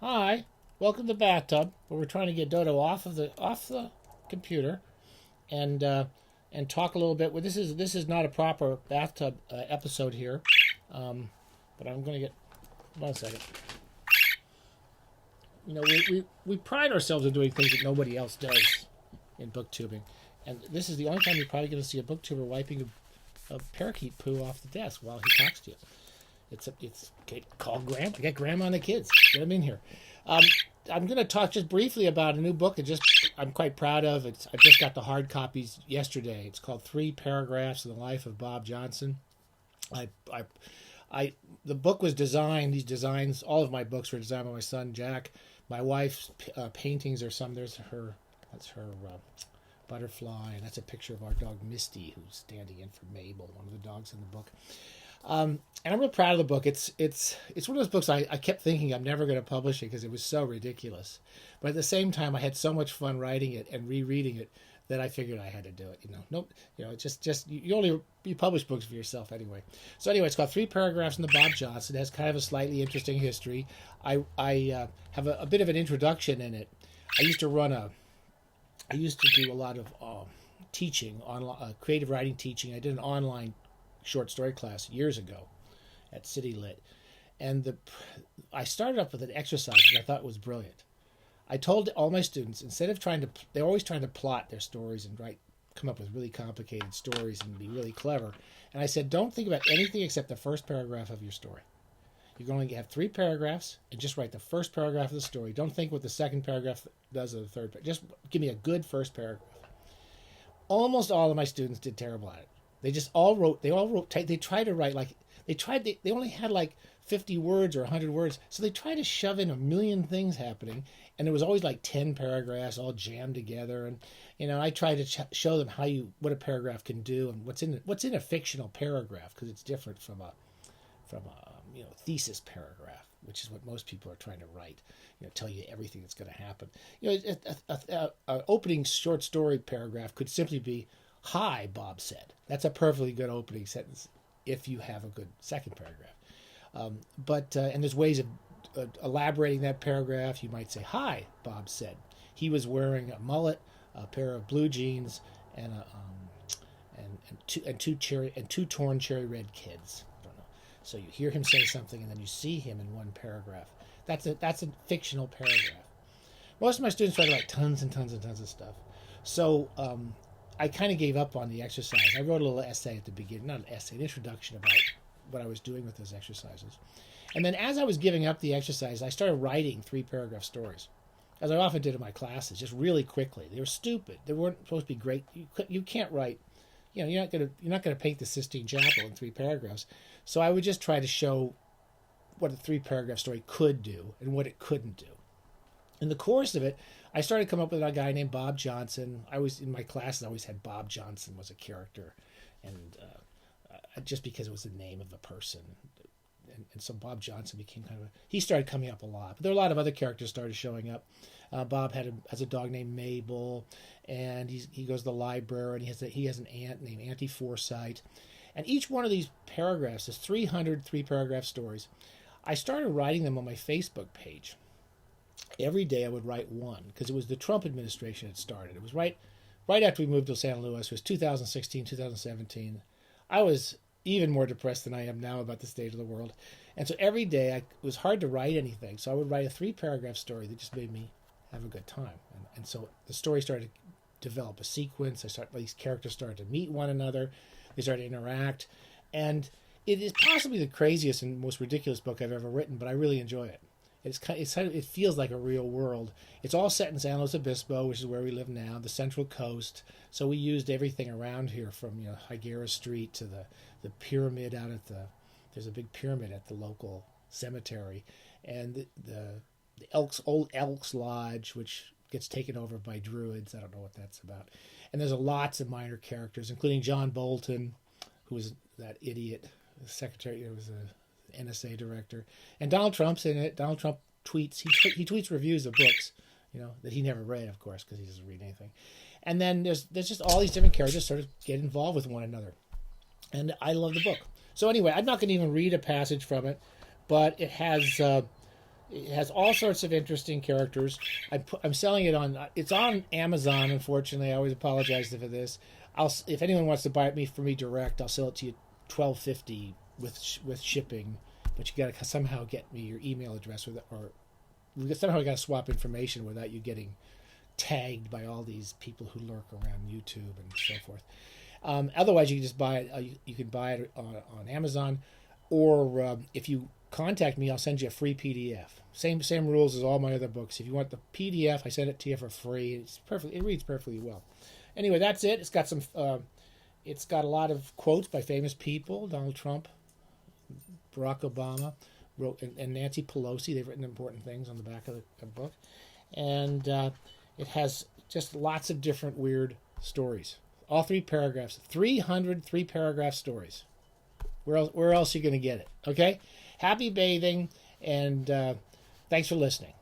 Hi, welcome to the bathtub, where we're trying to get Dodo off the computer and talk a little bit. Well, this is not a proper bathtub episode here, but I'm going to get 1 second. We pride ourselves in doing things that nobody else does in booktubing, and this is the only time you're probably going to see a booktuber wiping a parakeet poo off the desk while he talks to you. It's called Grandma. Get Grandma and the kids. Get them in here. I'm going to talk just briefly about a new book. I'm quite proud of. I just got the hard copies yesterday. It's called 3 Paragraphs in the Life of Bob Johnson. The book was designed. These designs, all of my books were designed by my son Jack. My wife's paintings are some. That's her butterfly, and that's a picture of our dog Misty, who's standing in for Mabel, one of the dogs in the book. And I'm real proud of the book. It's one of those books I kept thinking I'm never going to publish it because it was so ridiculous. But at the same time, I had so much fun writing it and rereading it that I figured I had to do it. You publish books for yourself anyway. So anyway, it's called 3 Paragraphs in the Bob Johnson. It has kind of a slightly interesting history. I have a bit of an introduction in it. I used to do a lot of teaching, creative writing teaching. I did an online short story class years ago at City Lit, and I started up with an exercise that I thought was brilliant. I told all my students, instead of they're always trying to plot their stories and come up with really complicated stories and be really clever, and I said, don't think about anything except the first paragraph of your story. You're going to have 3 paragraphs and just write the first paragraph of the story. Don't think what the second paragraph does or the third paragraph. Just give me a good first paragraph. Almost all of my students did terrible at it. They tried to write they only had like 50 words or 100 words. So they tried to shove in a million things happening. And it was always like 10 paragraphs all jammed together. And, I tried to show them what a paragraph can do and what's in a fictional paragraph, because it's different from a thesis paragraph, which is what most people are trying to write, tell you everything that's going to happen. An opening short story paragraph could simply be, "Hi, Bob said." That's a perfectly good opening sentence if you have a good second paragraph. And there's ways of elaborating that paragraph. You might say, "Hi, Bob said. He was wearing a mullet, a pair of blue jeans, and two torn cherry red kids." So you hear him say something, and then you see him in one paragraph. That's a fictional paragraph. Most of my students try to write tons and tons and tons of stuff. So I kind of gave up on the exercise. I wrote a little essay at the beginning, not an essay, an introduction about what I was doing with those exercises. And then as I was giving up the exercise, I started writing 3-paragraph stories, as I often did in my classes, just really quickly. They were stupid. They weren't supposed to be great. You can't write. You're not gonna paint the Sistine Chapel in 3 paragraphs. So I would just try to show what a 3-paragraph story could do and what it couldn't do. In the course of it, I started coming up with a guy named Bob Johnson. In my classes, I always had Bob Johnson was a character, and just because it was the name of a person. And so Bob Johnson became he started coming up a lot. But there were a lot of other characters started showing up. Bob has a dog named Mabel, and he goes to the library, and he has an aunt named Auntie Forsythe. And each one of these paragraphs is 300 3-paragraph stories. I started writing them on my Facebook page. Every day I would write one, because it was the Trump administration that started. It was right after we moved to San Luis. It was 2016, 2017. I was even more depressed than I am now about the state of the world. And so every day it was hard to write anything. So I would write a 3-paragraph story that just made me have a good time. And so the story started to develop a sequence. These characters started to meet one another. They started to interact. And it is possibly the craziest and most ridiculous book I've ever written, but I really enjoy it. It feels like a real world. It's all set in San Luis Obispo, which is where we live now, the Central Coast. So we used everything around here, from Higuera Street to the pyramid there's a big pyramid at the local cemetery, and the old Elks Lodge, which gets taken over by druids. I don't know what that's about. And there's lots of minor characters, including John Bolton, who was that idiot secretary. It was a NSA director, and Donald Trump's in it. Donald Trump tweets. He tweets reviews of books, that he never read, of course, because he doesn't read anything. And then there's just all these different characters sort of get involved with one another, and I love the book. So anyway, I'm not going to even read a passage from it, but it has It has all sorts of interesting characters. I'm selling it on. It's on Amazon. Unfortunately, I always apologize for this. If anyone wants to buy it from me direct, I'll sell it to you $12.50 with shipping. But you got to somehow get me your email address or somehow you got to swap information without you getting tagged by all these people who lurk around YouTube and so forth. Otherwise, you can just buy it. You can buy it on Amazon, or if you contact me, I'll send you a free PDF. Same rules as all my other books. If you want the PDF, I send it to you for free. It reads perfectly well. Anyway, that's it. It's got it's got a lot of quotes by famous people: Donald Trump, Barack Obama, and Nancy Pelosi. They've written important things on the back of the book, and it has just lots of different weird stories. All 3 paragraphs, 300 3-paragraph stories. Where else are you going to get it? Okay? Happy bathing, and thanks for listening.